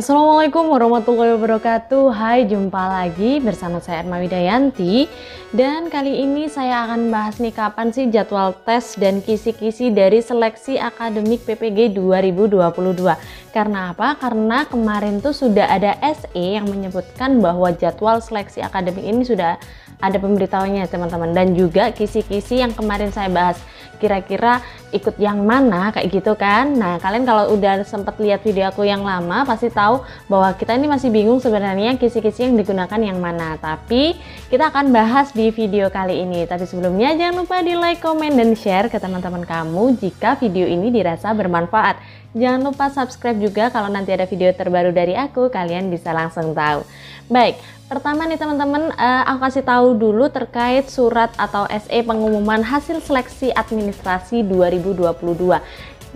Assalamualaikum warahmatullahi wabarakatuh. Hai, jumpa lagi bersama saya Erma Widayanti. Dan kali ini saya akan bahas nih kapan sih jadwal tes dan kisi-kisi dari seleksi akademik PPG 2022. Karena apa? Karena kemarin tuh sudah ada SE yang menyebutkan bahwa jadwal seleksi akademik ini sudah ada pemberitahuannya teman-teman. Dan juga kisi-kisi yang kemarin saya bahas, kira-kira ikut yang mana kayak gitu kan. Nah, kalian kalau udah sempat lihat video aku yang lama pasti tahu bahwa kita ini masih bingung sebenarnya kisi-kisi yang digunakan yang mana. Tapi kita akan bahas di video kali ini. Tapi sebelumnya jangan lupa di like, komen, dan share ke teman-teman kamu jika video ini dirasa bermanfaat. Jangan lupa subscribe juga kalau nanti ada video terbaru dari aku, kalian bisa langsung tahu. Baik, pertama nih teman-teman, aku kasih tahu dulu terkait surat atau SE pengumuman hasil seleksi administrasi 2022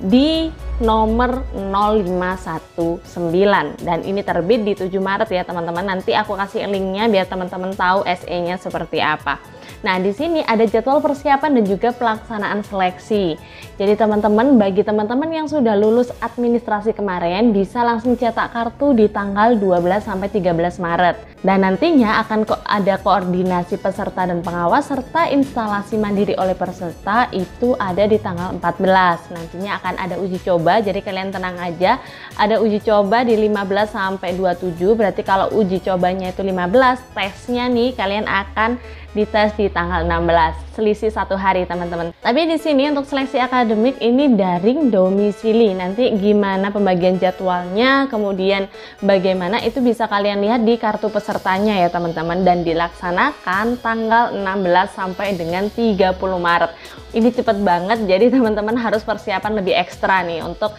di nomor 0519 dan ini terbit di 7 Maret ya teman-teman. Nanti aku kasih linknya biar teman-teman tahu SE-nya seperti apa. Nah, di sini ada jadwal persiapan dan juga pelaksanaan seleksi. Jadi teman-teman, bagi teman-teman yang sudah lulus administrasi kemarin bisa langsung cetak kartu di tanggal 12 sampai 13 Maret. Dan nantinya akan ada koordinasi peserta dan pengawas serta instalasi mandiri oleh peserta itu ada di tanggal 14. Nantinya akan ada uji coba, jadi kalian tenang aja. Ada uji coba di 15 sampai 27. Berarti kalau uji cobanya itu 15, tesnya nih kalian akan dites di tanggal 16, selisih 1 hari teman-teman. Tapi di sini untuk seleksi akademik ini daring domisili. Nanti gimana pembagian jadwalnya, kemudian bagaimana itu bisa kalian lihat di kartu pesertanya ya teman-teman, dan dilaksanakan tanggal 16 sampai dengan 30 Maret. Ini cepet banget, jadi teman-teman harus persiapan lebih ekstra nih untuk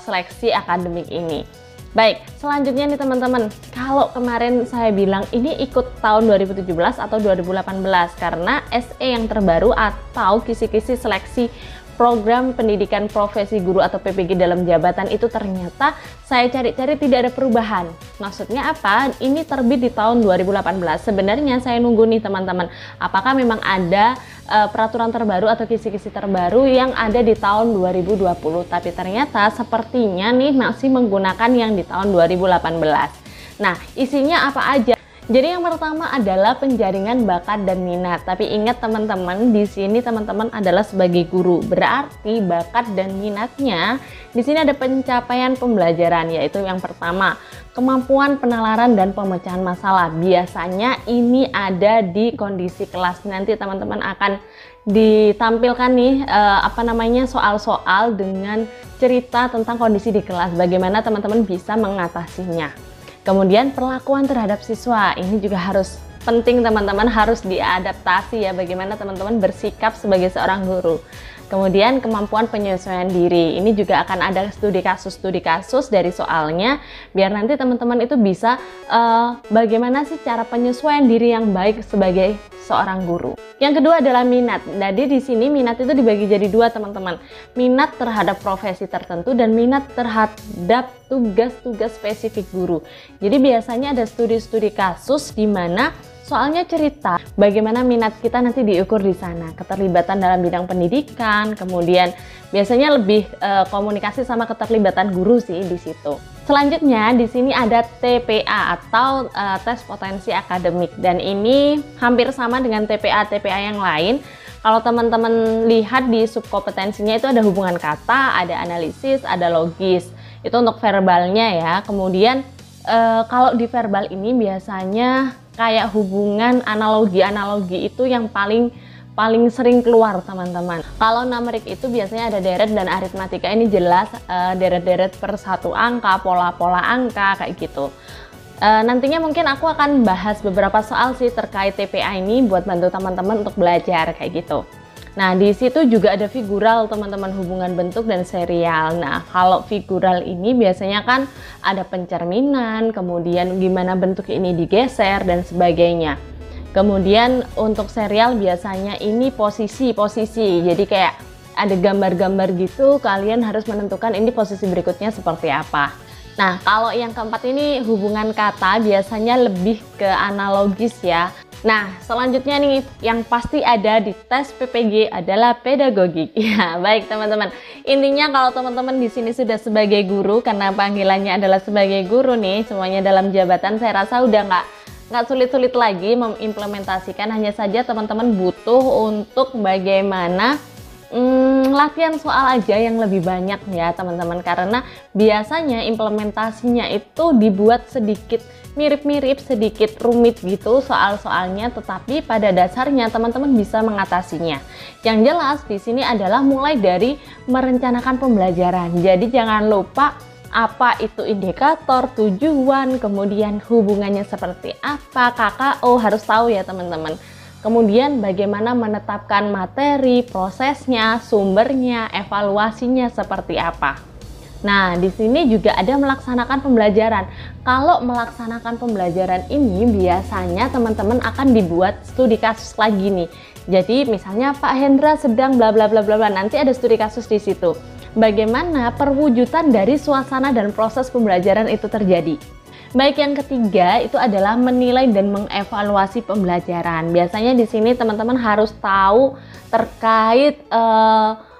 seleksi akademik ini. Baik, selanjutnya nih teman-teman, kalau kemarin saya bilang ini ikut tahun 2017 atau 2018 karena SE yang terbaru atau kisi-kisi seleksi program pendidikan profesi guru atau PPG dalam jabatan itu ternyata saya cari-cari tidak ada perubahan. Maksudnya apa? Ini terbit di tahun 2018. Sebenarnya saya nunggu nih teman-teman, apakah memang ada peraturan terbaru atau kisi-kisi terbaru yang ada di tahun 2020. Tapi ternyata sepertinya nih masih menggunakan yang di tahun 2018. Nah, isinya apa aja? Jadi yang pertama adalah penjaringan bakat dan minat. Tapi ingat teman-teman, di sini teman-teman adalah sebagai guru. Berarti bakat dan minatnya di sini ada pencapaian pembelajaran, yaitu yang pertama, kemampuan penalaran dan pemecahan masalah. Biasanya ini ada di kondisi kelas. Nanti teman-teman akan ditampilkan nih soal-soal dengan cerita tentang kondisi di kelas. Bagaimana teman-teman bisa mengatasinya. Kemudian perlakuan terhadap siswa, ini juga harus penting teman-teman, harus diadaptasi ya, bagaimana teman-teman bersikap sebagai seorang guru. Kemudian kemampuan penyesuaian diri, ini juga akan ada studi kasus dari soalnya, biar nanti teman-teman itu bisa bagaimana sih cara penyesuaian diri yang baik sebagai seorang guru. Yang kedua adalah minat. Jadi di sini minat itu dibagi jadi dua teman-teman. Minat terhadap profesi tertentu dan minat terhadap tugas-tugas spesifik guru. Jadi biasanya ada studi-studi kasus di mana soalnya cerita bagaimana minat kita nanti diukur di sana, keterlibatan dalam bidang pendidikan, kemudian biasanya lebih komunikasi sama keterlibatan guru sih di situ. Selanjutnya di sini ada TPA atau tes potensi akademik, dan ini hampir sama dengan TPA yang lain. Kalau teman-teman lihat di subkompetensinya itu ada hubungan kata, ada analisis, ada logis. Itu untuk verbalnya ya. Kemudian kalau di verbal ini biasanya kayak hubungan analogi itu yang paling sering keluar teman-teman. Kalau numerik itu biasanya ada deret dan aritmatika, ini jelas deret-deret per satu angka, pola-pola angka kayak gitu. Nantinya mungkin aku akan bahas beberapa soal sih terkait TPA ini buat bantu teman-teman untuk belajar kayak gitu. Nah, di situ juga ada figural teman-teman, hubungan bentuk dan serial. Nah, kalau figural ini biasanya kan ada pencerminan, kemudian gimana bentuk ini digeser dan sebagainya. Kemudian untuk serial biasanya ini posisi. Jadi kayak ada gambar-gambar gitu, kalian harus menentukan ini posisi berikutnya seperti apa. Nah, kalau yang keempat ini hubungan kata biasanya lebih ke analogis ya. Nah, selanjutnya nih yang pasti ada di tes PPG adalah pedagogik. Ya, baik teman-teman. Intinya kalau teman-teman di sini sudah sebagai guru, karena panggilannya adalah sebagai guru nih, semuanya dalam jabatan, saya rasa udah nggak sulit-sulit lagi mengimplementasikan. Hanya saja teman-teman butuh untuk bagaimana latihan soal aja yang lebih banyak ya teman-teman, karena biasanya implementasinya itu dibuat sedikit mirip-mirip, sedikit rumit gitu soal-soalnya, tetapi pada dasarnya teman-teman bisa mengatasinya. Yang jelas di sini adalah mulai dari merencanakan pembelajaran. Jadi jangan lupa apa itu indikator, tujuan, kemudian hubungannya seperti apa, KKO harus tahu ya teman-teman. Kemudian bagaimana menetapkan materi, prosesnya, sumbernya, evaluasinya seperti apa. Nah, di sini juga ada melaksanakan pembelajaran. Kalau melaksanakan pembelajaran ini biasanya teman-teman akan dibuat studi kasus lagi nih. Jadi misalnya Pak Hendra sedang bla bla bla bla bla, nanti ada studi kasus di situ. Bagaimana perwujudan dari suasana dan proses pembelajaran itu terjadi. Baik, yang ketiga itu adalah menilai dan mengevaluasi pembelajaran. Biasanya di sini teman-teman harus tahu terkait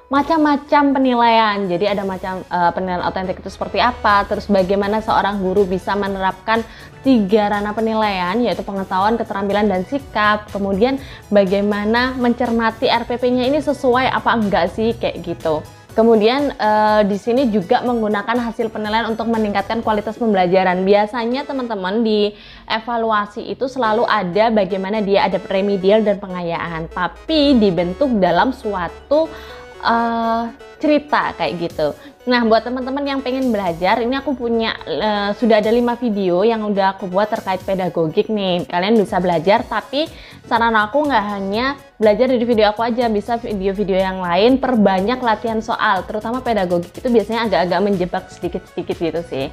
macam-macam penilaian. Jadi ada macam penilaian otentik itu seperti apa, terus bagaimana seorang guru bisa menerapkan 3 ranah penilaian, yaitu pengetahuan, keterampilan, dan sikap. Kemudian bagaimana mencermati RPP-nya ini sesuai apa enggak sih, kayak gitu. Kemudian di sini juga menggunakan hasil penilaian untuk meningkatkan kualitas pembelajaran. Biasanya teman-teman di evaluasi itu selalu ada bagaimana dia ada remedial dan pengayaan, tapi dibentuk dalam suatu cerita kayak gitu. Nah, buat teman-teman yang pengen belajar, ini aku punya sudah ada 5 video yang udah aku buat terkait pedagogik nih. Kalian bisa belajar, tapi saran aku nggak hanya belajar dari video aku aja, bisa video-video yang lain. Perbanyak latihan soal, terutama pedagogik itu biasanya agak-agak menjebak sedikit-sedikit gitu sih.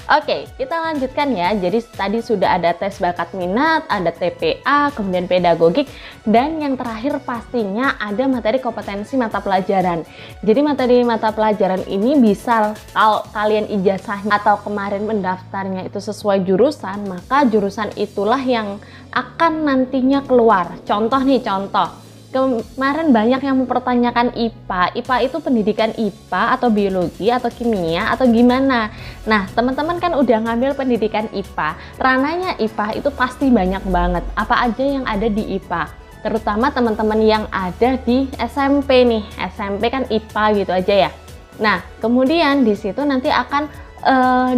Oke, kita lanjutkan ya. Jadi tadi sudah ada tes bakat minat, ada TPA, kemudian pedagogik, dan yang terakhir pastinya ada materi kompetensi mata pelajaran. Jadi materi mata pelajaran ini bisa kalau kalian ijazahnya atau kemarin mendaftarnya itu sesuai jurusan, maka jurusan itulah yang akan nantinya keluar. Contoh nih, contoh. Kemarin banyak yang mempertanyakan IPA. IPA itu pendidikan IPA atau biologi atau kimia atau gimana? Nah, teman-teman kan udah ngambil pendidikan IPA. Ranahnya IPA itu pasti banyak banget. Apa aja yang ada di IPA? Terutama teman-teman yang ada di SMP nih. SMP kan IPA gitu aja ya. Nah, kemudian di situ nanti akan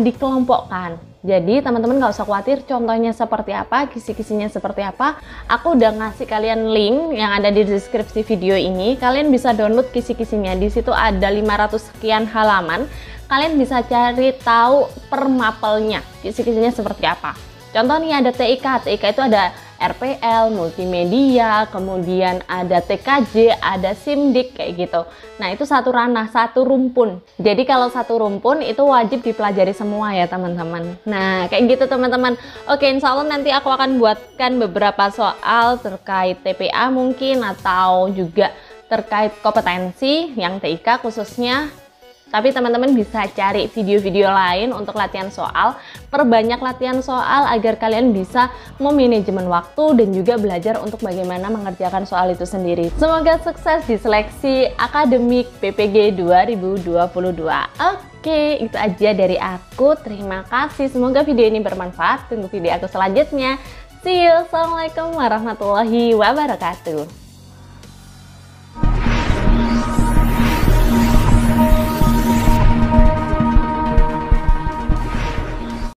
dikelompokkan. Jadi teman-teman nggak usah khawatir contohnya seperti apa, kisi-kisinya seperti apa. Aku udah ngasih kalian link yang ada di deskripsi video ini. Kalian bisa download kisi-kisinya. Di situ ada 500 sekian halaman. Kalian bisa cari tahu per mapelnya, kisi-kisinya seperti apa. Contoh nih ada TIK. TIK itu ada RPL, multimedia, kemudian ada TKJ, ada SIMDIK kayak gitu. Nah, itu satu ranah, satu rumpun. Jadi kalau satu rumpun itu wajib dipelajari semua ya teman-teman. Nah, kayak gitu teman-teman. Oke, insya Allah nanti aku akan buatkan beberapa soal terkait TPA mungkin, atau juga terkait kompetensi yang TIK khususnya. Tapi teman-teman bisa cari video-video lain untuk latihan soal. Perbanyak latihan soal agar kalian bisa memanajemen waktu dan juga belajar untuk bagaimana mengerjakan soal itu sendiri. Semoga sukses di seleksi akademik PPG 2022. Oke, itu aja dari aku. Terima kasih. Semoga video ini bermanfaat. Tunggu video aku selanjutnya. See you. Assalamualaikum warahmatullahi wabarakatuh.